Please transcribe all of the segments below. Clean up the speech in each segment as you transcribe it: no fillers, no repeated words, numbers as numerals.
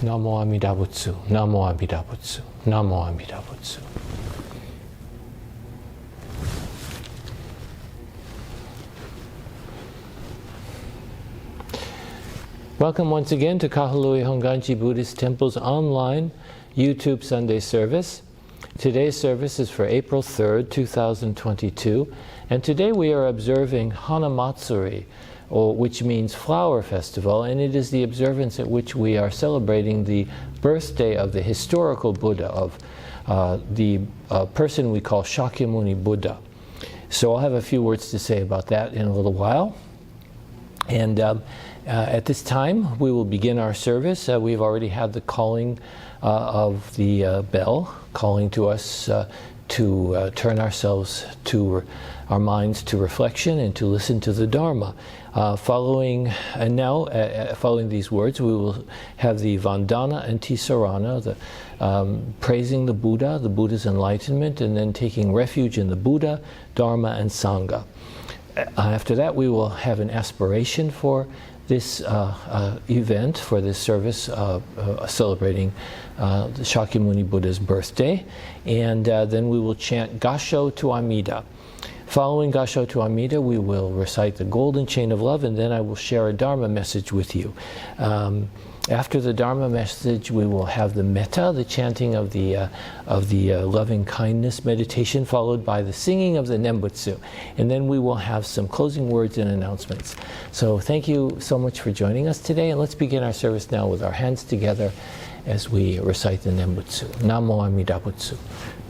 Namo Amida Butsu, Namo Amida Butsu, Namo Amida Butsu. Welcome once again to Kahului Hongwanji Buddhist Temple's online YouTube Sunday service. Today's service is for April 3rd, 2022, and today we are observing Hanamatsuri, which means flower festival, and it is the observance at which we are celebrating the birthday of the historical Buddha, of the person we call Shakyamuni Buddha. So I'll have a few words to say about that in a little while. And at this time, we will begin our service. We've already had the calling of the bell, calling to us to turn ourselves to our minds to reflection and to listen to the Dharma. Following these words, we will have the Vandana and Tisarana, the praising the Buddha's enlightenment, and then taking refuge in the Buddha, Dharma, and Sangha. After that, we will have an aspiration for this event, for this service celebrating the Shakyamuni Buddha's birthday, and then we will chant Kansho to Amida. Following Kansho to Amida, we will recite the Golden Chain of Love, and then I will share a Dharma message with you. After the Dharma message, we will have the Metta, the chanting of the loving kindness meditation, followed by the singing of the Nembutsu. And then we will have some closing words and announcements. So thank you so much for joining us today, and let's begin our service now with our hands together as we recite the Nembutsu. Namo Amida Butsu,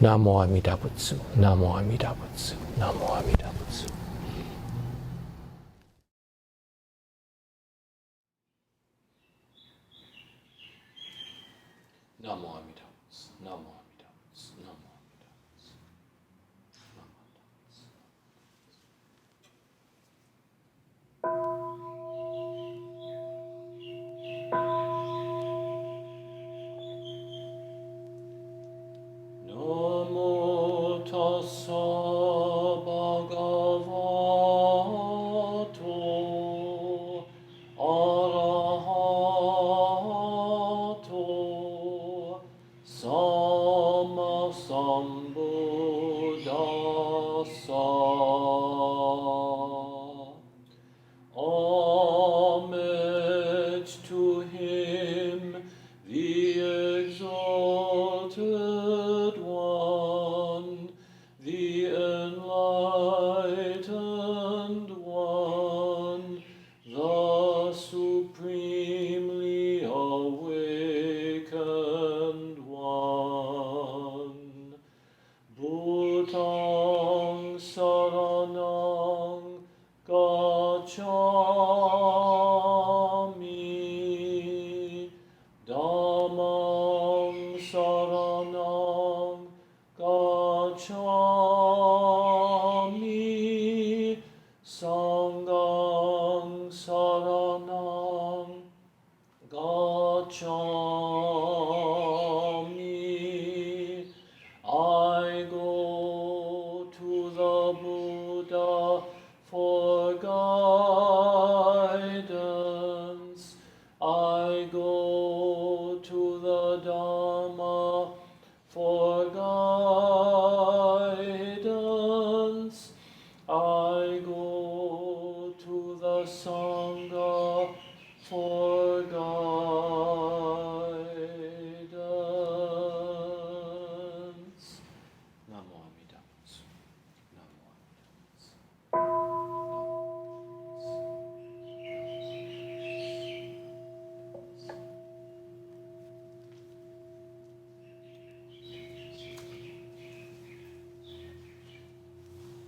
Namo Amida Butsu, Namo Amida Butsu, Namo Amida Butsu. Namo Amida Butsu, Namo Amida Butsu, Namo Amida Butsu, Namo Amida Butsu. Namo tassa bhagavato arahato sama sambuddhassa. Homage to him, the exalted one, the enlightened one, the supremely awakened one. Bhutang saranang gacchami, Dhammang saranang gacchami, Sanghang saranang gacchami. I go to the Buddha for guidance. I go to the Dharma for guidance. I go to the Sangha for guidance. Namo Amida Butsu. Namo Amida Butsu.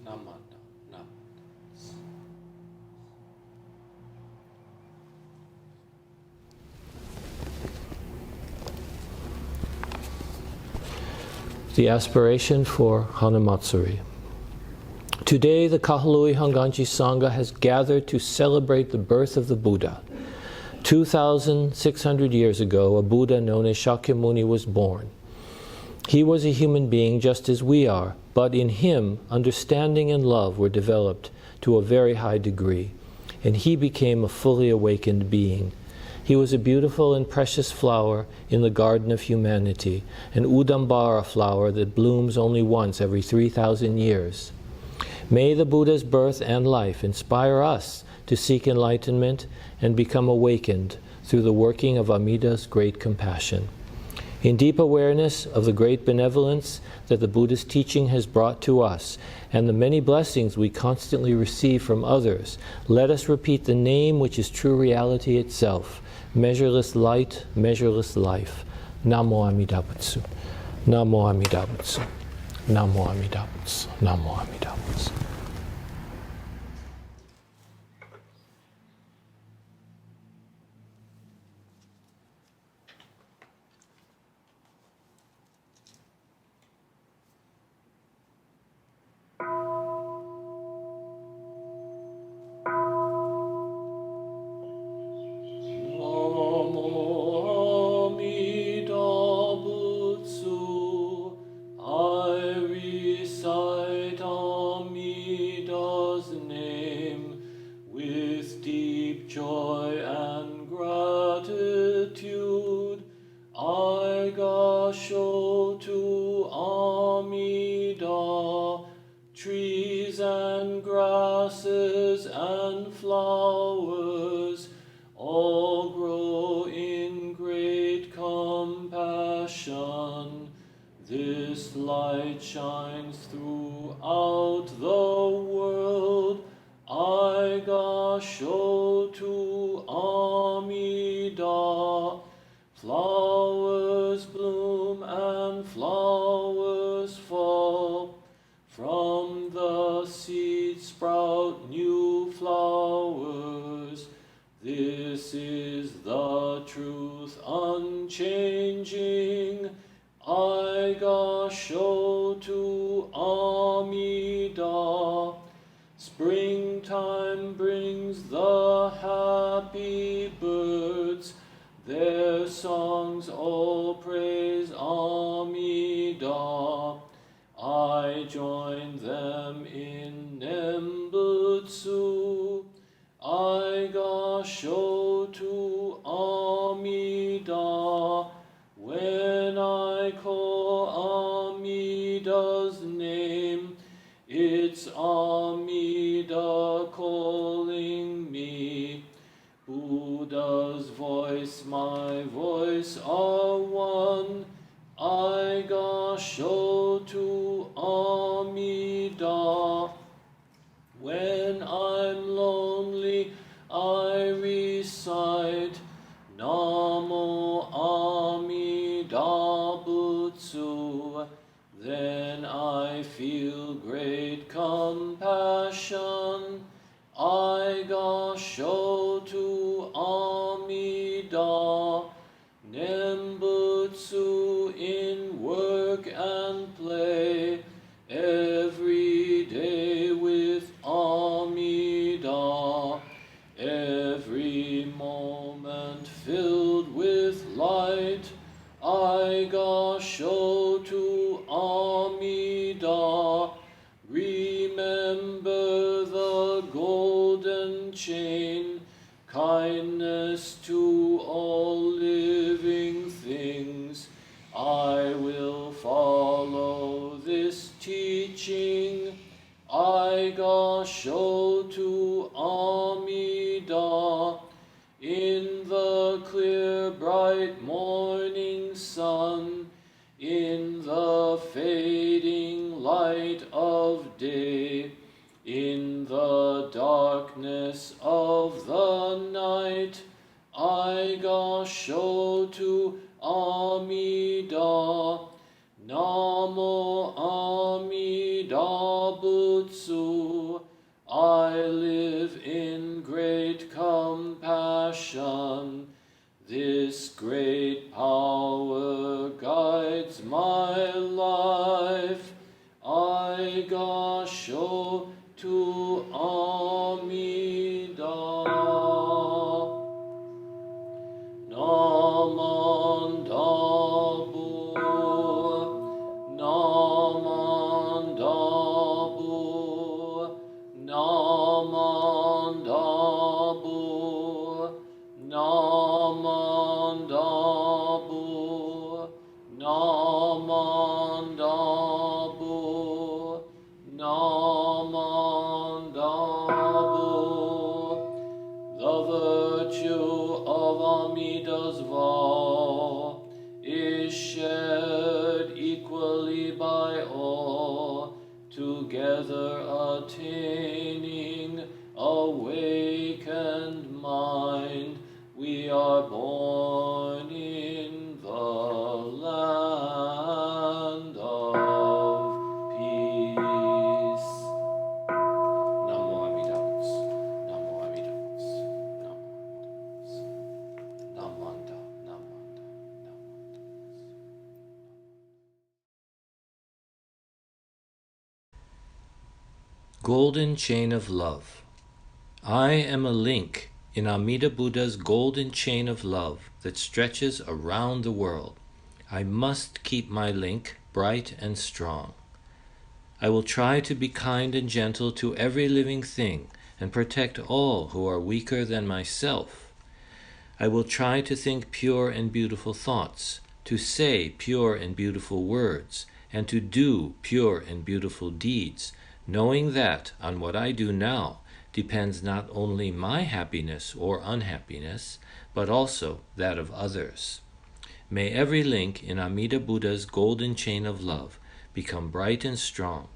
Namanda, Namanda. The aspiration for Hanamatsuri. Today, the Kahului Hongwanji Sangha has gathered to celebrate the birth of the Buddha. 2,600 years ago, a Buddha known as Shakyamuni was born. He was a human being just as we are, but in him, understanding and love were developed to a very high degree, and he became a fully awakened being. He was a beautiful and precious flower in the garden of humanity, an Udambara flower that blooms only once every 3,000 years. May the Buddha's birth and life inspire us to seek enlightenment and become awakened through the working of Amida's great compassion. In deep awareness of the great benevolence that the Buddha's teaching has brought to us and the many blessings we constantly receive from others, let us repeat the name which is true reality itself, measureless light, measureless life. Namo Amida Butsu. Namo Amida Butsu. Namo Amida Butsu. Namo Amida Butsu. This light shines throughout the world. I gasho to Amida. Flowers bloom and flowers fall. From the seed sprout new flowers. This is the truth unchanging. I gasho to Amida. Springtime brings the happy birds. Their songs all praise Amida. I join them in Nembutsu. I gasho to Amida. When I call Amida's name, it's Amida calling me. Buddha's voice, my voice are one. I gasho to Amida. When I'm lonely, I recite Namo Amida Butsu. Then I feel great compassion. I gasho to Amida. Nembutsu in work and play. Every day with Amida. Every moment filled with light. I gasho to Amida. Remember the golden chain. Kindness to all living things. I will follow this teaching. I gasho to Amida. In the clear bright morning sun, in the fading light of day, in the darkness of the night, I gasho to Amida. Namo Amida Butsu. I live in great compassion. This great power guides my life. I gasho to Amida. Namandabu, Namandabu, Golden chain of love. I am a link in Amida Buddha's golden chain of love that stretches around the world. I must keep my link bright and strong. I will try to be kind and gentle to every living thing and protect all who are weaker than myself. I will try to think pure and beautiful thoughts, to say pure and beautiful words, and to do pure and beautiful deeds, knowing that on what I do now depends not only my happiness or unhappiness, but also that of others. May every link in Amida Buddha's golden chain of love become bright and strong,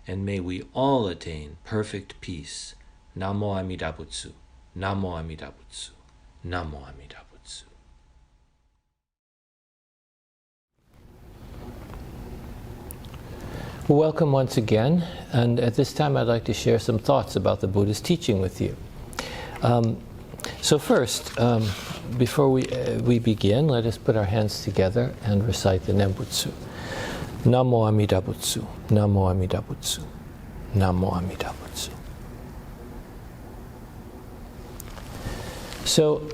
and may we all attain perfect peace. Namo Amida Butsu, Namo Amida Butsu, Namo Amida Butsu. Well, welcome once again, and at this time I'd like to share some thoughts about the Buddha's teaching with you. So first, before we begin, let us put our hands together and recite the Nembutsu. Namo Amida Butsu, Namo Amida Butsu, Namo Amida Butsu. So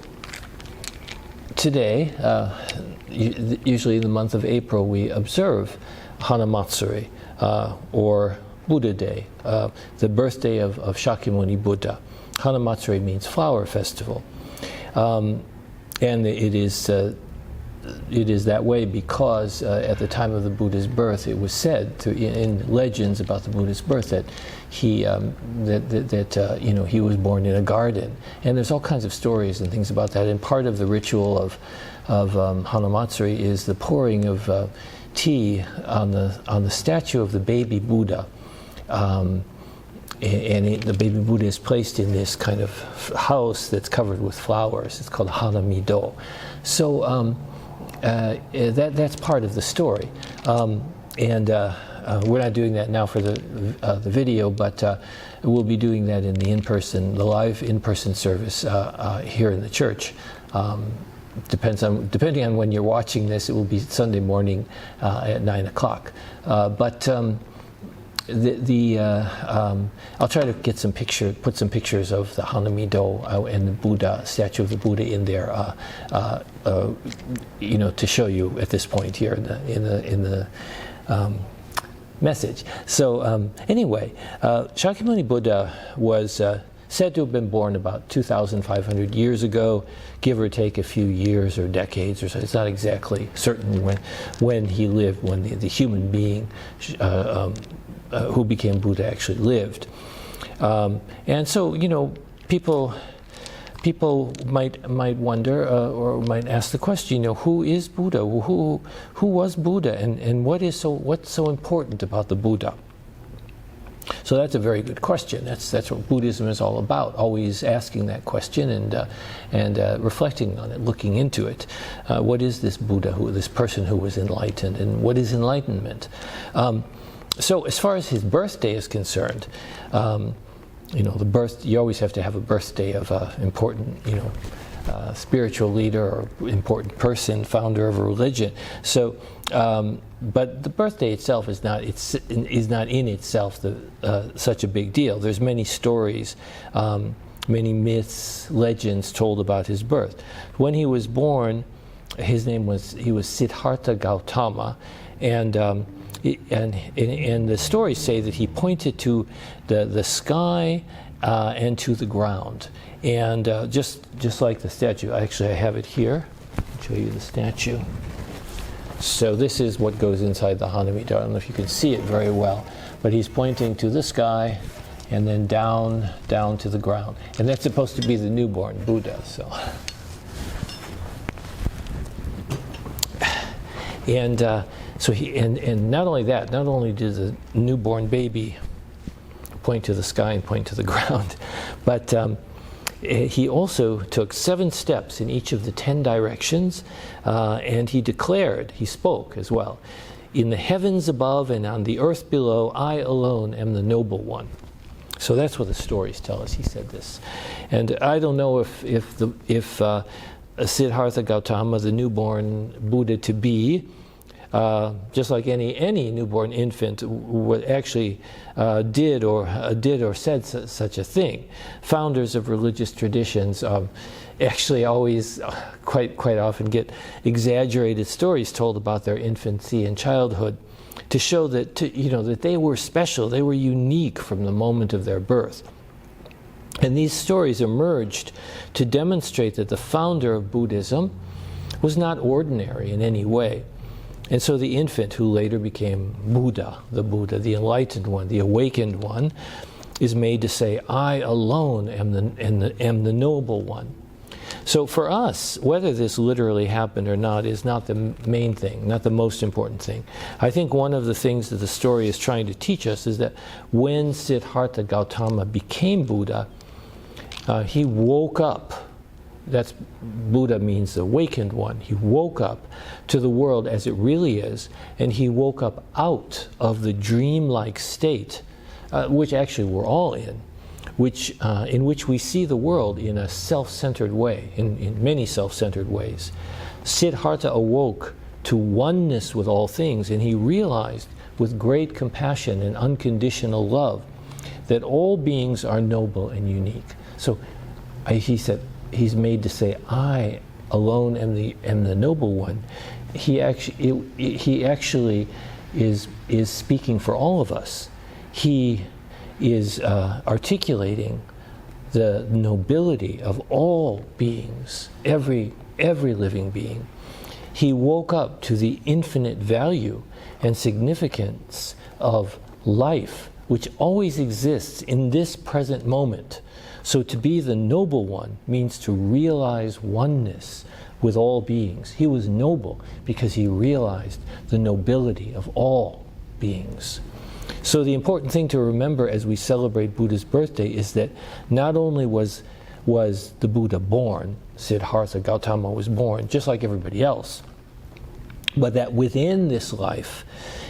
today, usually in the month of April, we observe Hanamatsuri, or Buddha Day, the birthday of Shakyamuni Buddha. Hanamatsuri means flower festival, and it is that way because at the time of the Buddha's birth, it was said in legends about the Buddha's birth that he was born in a garden, and there's all kinds of stories and things about that. And part of the ritual of Hanamatsuri is the pouring of tea on the statue of the baby Buddha, and the baby Buddha is placed in this kind of house that's covered with flowers. It's called Hanamido. So that's part of the story, and we're not doing that now for the video, but we'll be doing that in the live in-person service here in the church. Depending on when you're watching this, it will be Sunday morning at 9 o'clock. But I'll try to get put some pictures of the Hanamido and the Buddha, statue of the Buddha in there, to show you at this point here in the message. So anyway, Shakyamuni Buddha was said to have been born about 2,500 years ago, give or take a few years or decades or so. It's not exactly certain when he lived, when the human being who became Buddha actually lived. And so, people might wonder or might ask the question, who is Buddha? Who was Buddha, and what's so important about the Buddha? So that's a very good question. That's what Buddhism is all about, always asking that question and reflecting on it, looking into it. What is this Buddha, this person who was enlightened, and what is enlightenment? So as far as his birthday is concerned, you always have to have a birthday of an important, spiritual leader or important person, founder of a religion. So, but the birthday itself is not in itself such a big deal. There's many stories, many myths, legends told about his birth. When he was born, he was Siddhartha Gautama, and the stories say that he pointed to the sky and to the ground, and just like the statue. Actually, I have it here. I'll show you the statue. So this is what goes inside the Hanamido. I don't know if you can see it very well, but he's pointing to the sky and then down to the ground, and that's supposed to be the newborn Buddha. So. And so and not only that, not only did the newborn baby point to the sky and point to the ground, but he also took 7 steps in each of the 10 directions, and he spoke as well. In the heavens above and on the earth below, I alone am the noble one. So that's what the stories tell us. He said this, and I don't know if Siddhartha Gautama, the newborn Buddha to be, just like any newborn infant actually did or said such a thing. Founders of religious traditions actually always quite often get exaggerated stories told about their infancy and childhood to show that that they were special, they were unique from the moment of their birth. And these stories emerged to demonstrate that the founder of Buddhism was not ordinary in any way. And so the infant who later became Buddha, the enlightened one, the awakened one, is made to say, I alone am the noble one. So for us, whether this literally happened or not is not the main thing, not the most important thing. I think one of the things that the story is trying to teach us is that when Siddhartha Gautama became Buddha, he woke up. That's Buddha means awakened one. He woke up to the world as it really is, and he woke up out of the dreamlike state, which actually we're all in which we see the world in a self-centered way, in many self-centered ways. Siddhartha awoke to oneness with all things, and he realized with great compassion and unconditional love that all beings are noble and unique. So he said, he's made to say, I alone am the noble one. He actually is speaking for all of us. He is articulating the nobility of all beings, every living being. He woke up to the infinite value and significance of life, which always exists in this present moment. So to be the noble one means to realize oneness with all beings. He was noble because he realized the nobility of all beings. So the important thing to remember as we celebrate Buddha's birthday is that not only was the Buddha born, Siddhartha Gautama was born, just like everybody else, but that within this life,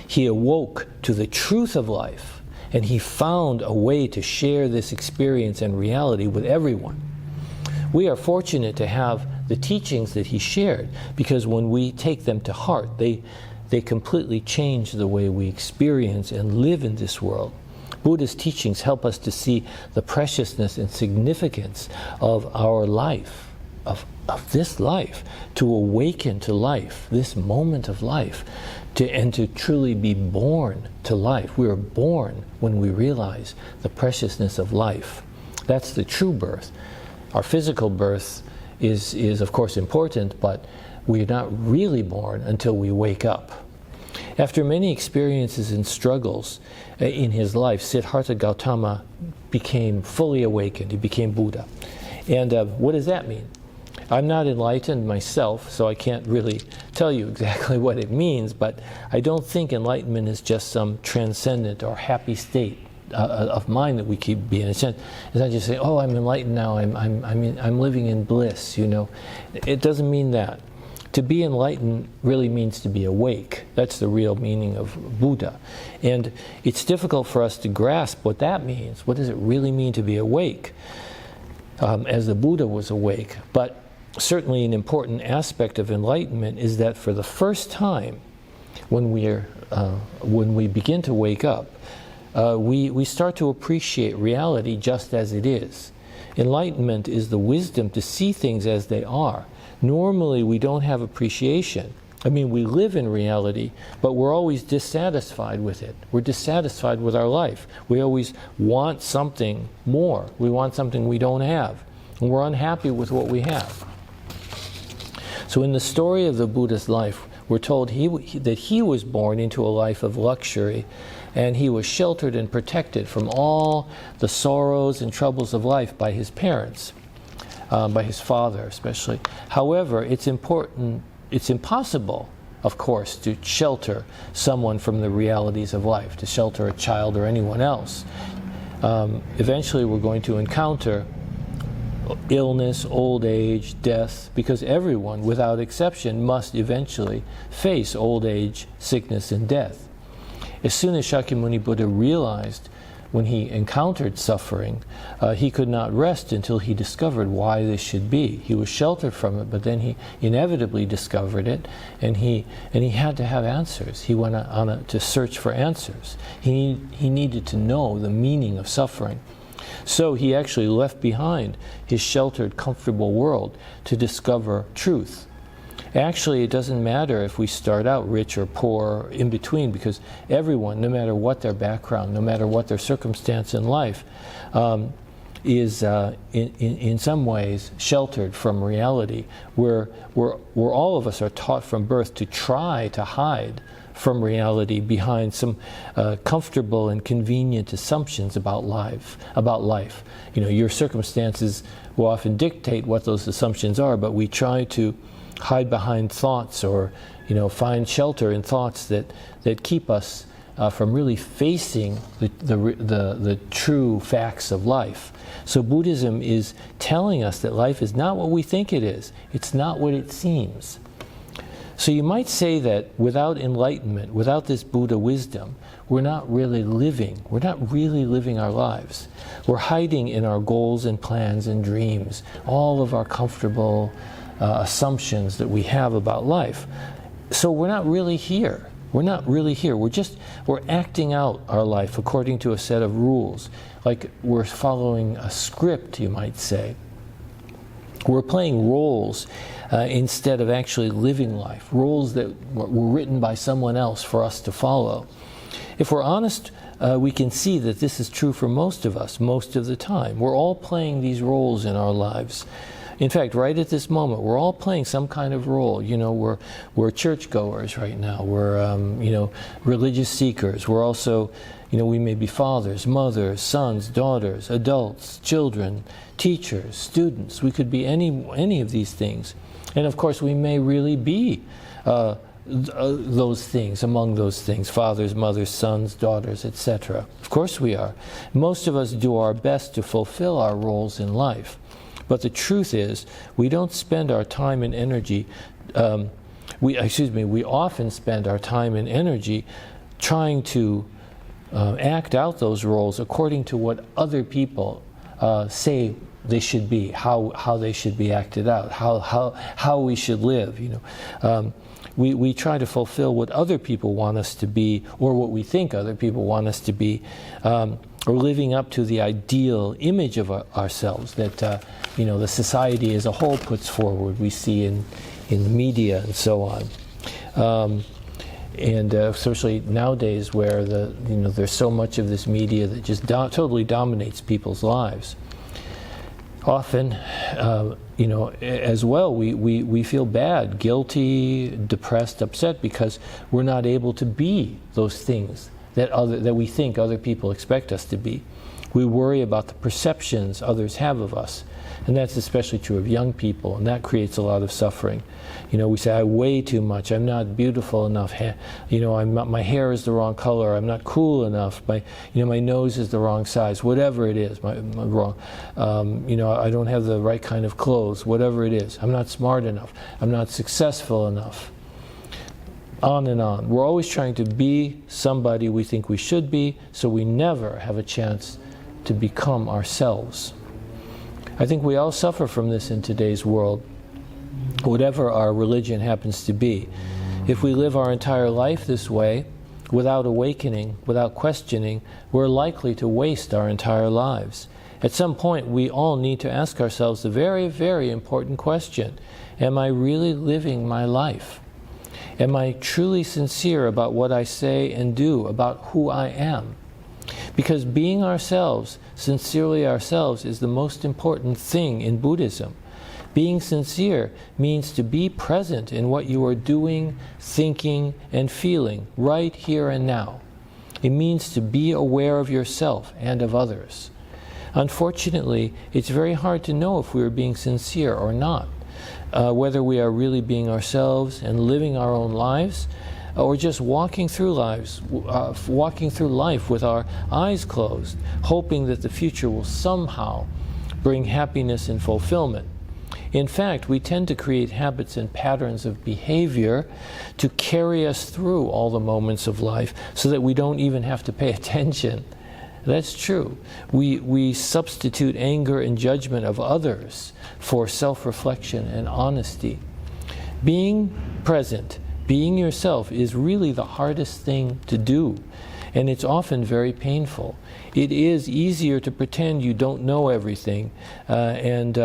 he awoke to the truth of life, and he found a way to share this experience and reality with everyone. We are fortunate to have the teachings that he shared, because when we take them to heart, they completely change the way we experience and live in this world. Buddha's teachings help us to see the preciousness and significance of our life, of this life, to awaken to life, this moment of life, and to truly be born to life. We are born when we realize the preciousness of life. That's the true birth. Our physical birth is of course important, but we're not really born until we wake up. After many experiences and struggles in his life, Siddhartha Gautama became fully awakened. He became Buddha. And what does that mean? I'm not enlightened myself, so I can't really tell you exactly what it means, but I don't think enlightenment is just some transcendent or happy state of mind that we keep being. It's not just saying, oh, I'm enlightened now, I'm living in bliss, you know. It doesn't mean that. To be enlightened really means to be awake. That's the real meaning of Buddha. And it's difficult for us to grasp what that means. What does it really mean to be awake? As the Buddha was awake. But certainly an important aspect of enlightenment is that for the first time, when we begin to wake up, we start to appreciate reality just as it is. Enlightenment is the wisdom to see things as they are. Normally, we don't have appreciation. I mean, we live in reality, but we're always dissatisfied with it. We're dissatisfied with our life. We always want something more. We want something we don't have. And we're unhappy with what we have. So in the story of the Buddha's life, we're told that he was born into a life of luxury, and he was sheltered and protected from all the sorrows and troubles of life by his parents. By his father especially. However, it's impossible, of course, to shelter someone from the realities of life, to shelter a child or anyone else. Eventually we're going to encounter illness, old age, death, because everyone, without exception, must eventually face old age, sickness, and death. As soon as Shakyamuni Buddha realized when he encountered suffering, he could not rest until he discovered why this should be. He was sheltered from it, but then he inevitably discovered it, and he had to have answers. He went to search for answers. He needed to know the meaning of suffering. So he actually left behind his sheltered, comfortable world to discover truth. Actually, it doesn't matter if we start out rich or poor, or in between, because everyone, no matter what their background, no matter what their circumstance in life, is in some ways sheltered from reality. Where all of us are taught from birth to try to hide from reality behind some comfortable and convenient assumptions about life. You know, your circumstances will often dictate what those assumptions are, but we try to hide behind thoughts, or find shelter in thoughts that keep us from really facing the true facts of life. So Buddhism is telling us that life is not what we think it is. It's not what it seems. So you might say that without enlightenment, without this Buddha wisdom, we're not really living. We're not really living our lives. We're hiding in our goals and plans and dreams, all of our comfortable assumptions that we have about life. So we're not really here. We're not really here. We're acting out our life according to a set of rules. Like we're following a script, you might say. We're playing roles instead of actually living life. Roles that were written by someone else for us to follow. If we're honest, we can see that this is true for most of us, most of the time. We're all playing these roles in our lives. In fact, right at this moment, we're all playing some kind of role. We're churchgoers right now. We're religious seekers. We're also, we may be fathers, mothers, sons, daughters, adults, children, teachers, students. We could be any of these things, and of course, we may really be those things, among those things: fathers, mothers, sons, daughters, etc. Of course, we are. Most of us do our best to fulfill our roles in life. But the truth is, we don't spend our time and energy, we often spend our time and energy trying to act out those roles according to what other people say they should be, how they should be acted out, how we should live. We try to fulfill what other people want us to be, or what we think other people want us to be, or living up to the ideal image of ourselves that the society as a whole puts forward. We see in the media and so on, and especially nowadays, where there's so much of this media that just totally dominates people's lives. Often, as well, we feel bad, guilty, depressed, upset because we're not able to be those things that we think other people expect us to be. We worry about the perceptions others have of us, and that's especially true of young people, and that creates a lot of suffering. We say, I weigh too much, I'm not beautiful enough, my hair is the wrong color, I'm not cool enough, my nose is the wrong size, whatever it is, my wrong. I don't have the right kind of clothes, whatever it is. I'm not smart enough, I'm not successful enough. On and on. We're always trying to be somebody we think we should be, so we never have a chance to become ourselves. I think we all suffer from this in today's world, whatever our religion happens to be. If we live our entire life this way, without awakening, without questioning, we're likely to waste our entire lives. At some point, we all need to ask ourselves the very, very important question: am I really living my life? Am I truly sincere about what I say and do, about who I am? Because being ourselves, sincerely ourselves, is the most important thing in Buddhism. Being sincere means to be present in what you are doing, thinking, and feeling right here and now. It means to be aware of yourself and of others. Unfortunately, it's very hard to know if we are being sincere or not. Whether we are really being ourselves and living our own lives, or just walking through life with our eyes closed, hoping that the future will somehow bring happiness and fulfillment. In fact, we tend to create habits and patterns of behavior to carry us through all the moments of life, so that we don't even have to pay attention. That's true. We substitute anger and judgment of others for self-reflection and honesty. Being present, being yourself, is really the hardest thing to do, and it's often very painful. It is easier to pretend you don't know everything, it's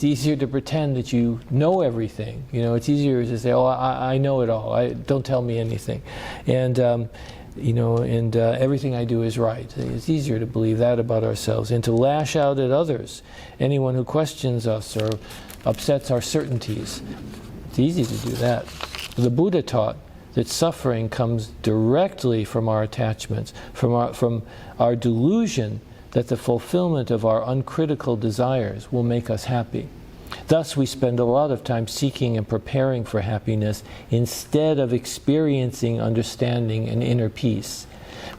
easier to pretend that you know everything. You know, it's easier to say, "Oh, I know it all. Don't tell me anything," and everything I do is right. It's easier to believe that about ourselves and to lash out at others, anyone who questions us or upsets our certainties. It's easy to do that. The Buddha taught that suffering comes directly from our attachments, from our delusion that the fulfillment of our uncritical desires will make us happy. Thus, we spend a lot of time seeking and preparing for happiness instead of experiencing understanding and inner peace.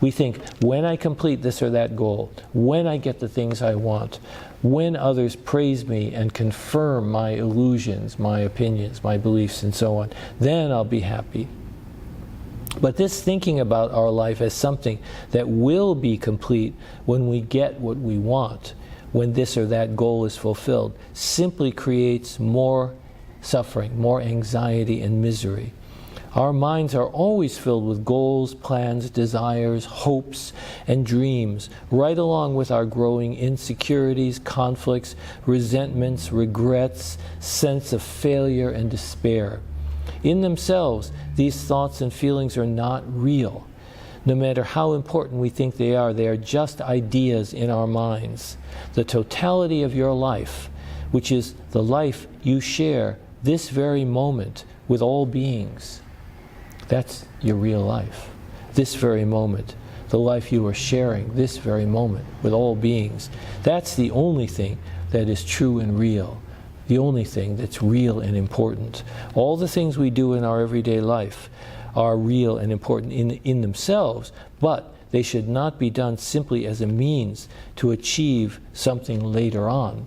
We think, when I complete this or that goal, when I get the things I want, when others praise me and confirm my illusions, my opinions, my beliefs, and so on, then I'll be happy. But this thinking about our life as something that will be complete when we get what we want, when this or that goal is fulfilled, simply creates more suffering, more anxiety and misery. Our minds are always filled with goals, plans, desires, hopes, and dreams, right along with our growing insecurities, conflicts, resentments, regrets, sense of failure and despair. In themselves, these thoughts and feelings are not real. No matter how important we think they are just ideas in our minds. The totality of your life, which is the life you share this very moment with all beings, that's your real life. This very moment, the life you are sharing this very moment with all beings, that's the only thing that is true and real. The only thing that's real and important. All the things we do in our everyday life are real and important in themselves, but they should not be done simply as a means to achieve something later on.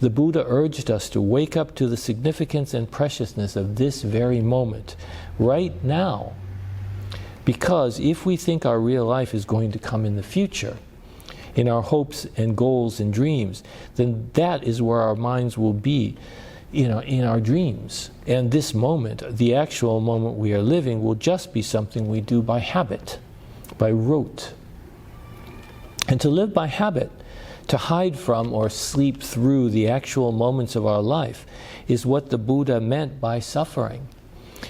The Buddha urged us to wake up to the significance and preciousness of this very moment, right now. Because if we think our real life is going to come in the future, in our hopes and goals and dreams, then that is where our minds will be, in our dreams. And this moment, the actual moment we are living, will just be something we do by habit, by rote. And to live by habit, to hide from or sleep through the actual moments of our life, is what the Buddha meant by suffering.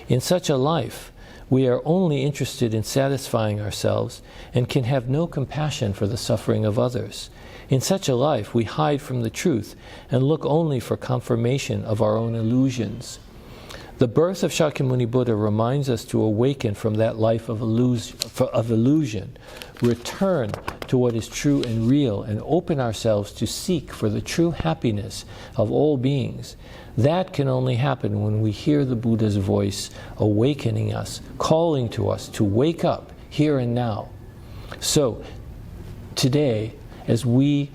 In such a life, we are only interested in satisfying ourselves and can have no compassion for the suffering of others. In such a life, we hide from the truth and look only for confirmation of our own illusions. The birth of Shakyamuni Buddha reminds us to awaken from that life of illusion, return to what is true and real, and open ourselves to seek for the true happiness of all beings. That can only happen when we hear the Buddha's voice awakening us, calling to us to wake up here and now. So, today, as we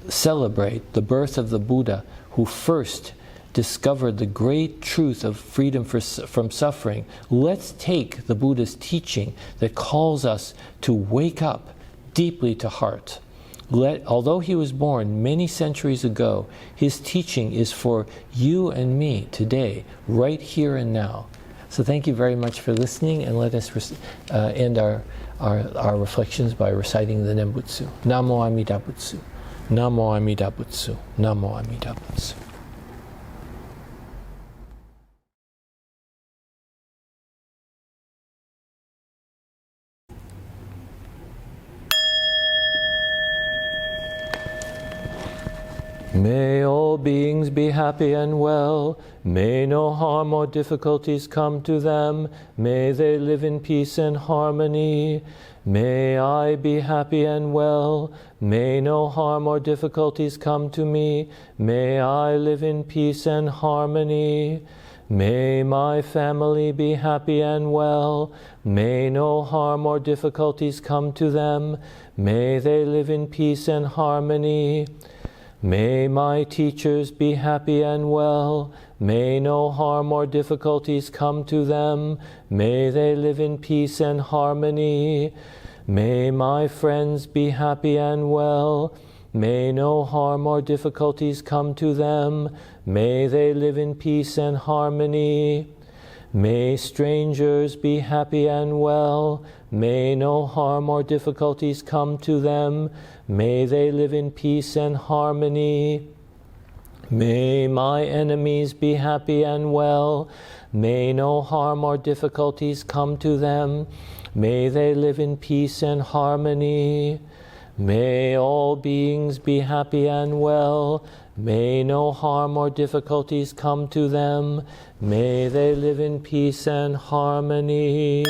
celebrate the birth of the Buddha, who first discovered the great truth of freedom from suffering, let's take the Buddha's teaching that calls us to wake up deeply to heart. Although he was born many centuries ago, his teaching is for you and me today, right here and now. So thank you very much for listening, and let us end our reflections by reciting the Nembutsu. Namo Amida Butsu. Namo Amida Butsu. Namo Amida Butsu. May all beings be happy and well. May no harm or difficulties come to them. May they live in peace and harmony. May I be happy and well. May no harm or difficulties come to me. May I live in peace and harmony. May my family be happy and well. May no harm or difficulties come to them. May they live in peace and harmony. May my teachers be happy and well. May no harm or difficulties come to them. May they live in peace and harmony. May my friends be happy and well. May no harm or difficulties come to them. May they live in peace and harmony. May strangers be happy and well. May no harm or difficulties come to them. May they live in peace and harmony. May my enemies be happy and well. May no harm or difficulties come to them. May they live in peace and harmony. May all beings be happy and well. May no harm or difficulties come to them. May they live in peace and harmony.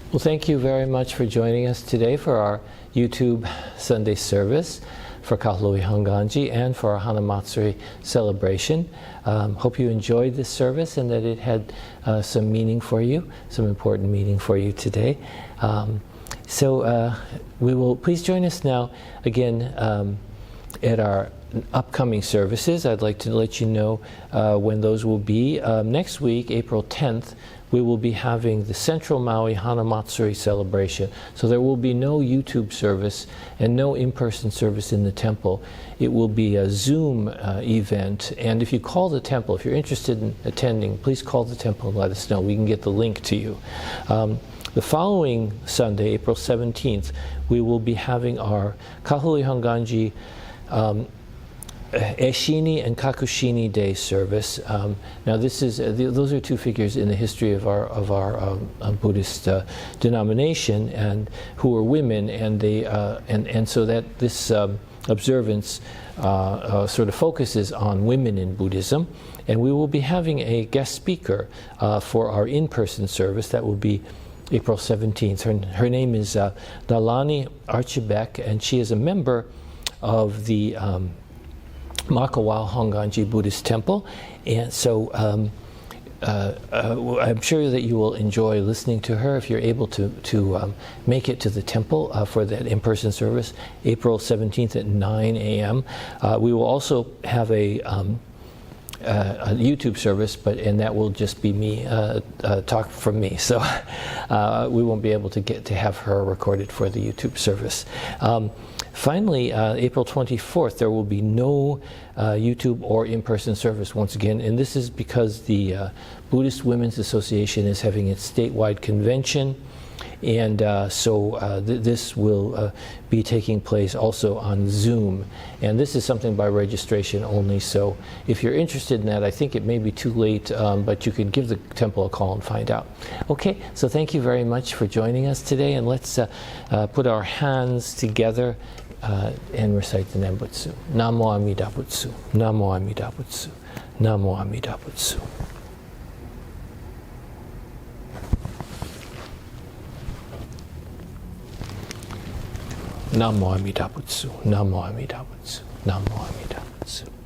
Well, thank you very much for joining us today for our YouTube Sunday service for Kahului Hongwanji and for our Hanamatsuri celebration. Hope you enjoyed this service and that it had some meaning for you, some important meaning for you today. We will please join us now again at our upcoming services. I'd like to let you know when those will be. Next week, April 10th, we will be having the Central Maui Hanamatsuri celebration. So there will be no YouTube service and no in-person service in the temple. It will be a Zoom event. And if you call the temple, if you're interested in attending, please call the temple and let us know. We can get the link to you. The following Sunday, April 17th, we will be having our Kahului Hongwanji Eshini and Kakushini Day service. Now, this is those are two figures in the history of our Buddhist denomination, and who are women, and they and so that this observance sort of focuses on women in Buddhism, and we will be having a guest speaker for our in-person service. That will be April 17th. Her name is Nalani Archibek, and she is a member of the Makawao Hongwanji Buddhist Temple, and so I'm sure that you will enjoy listening to her if you're able to make it to the temple for that in-person service, April 17th at 9 a.m. We will also have a YouTube service, and that will just be me talk from me. So we won't be able to get to have her recorded for the YouTube service. Finally, April 24th, there will be no YouTube or in-person service once again, and this is because the Buddhist Women's Association is having its statewide convention And this will be taking place also on Zoom. And this is something by registration only. So if you're interested in that, I think it may be too late, but you could give the temple a call and find out. Okay, so thank you very much for joining us today. And let's put our hands together and recite the Nembutsu. Namo Amida Butsu. Namo Amida Butsu. Namo Amida Butsu. Namo Amida Butsu. Namo Amida Butsu. Namo Amida Butsu.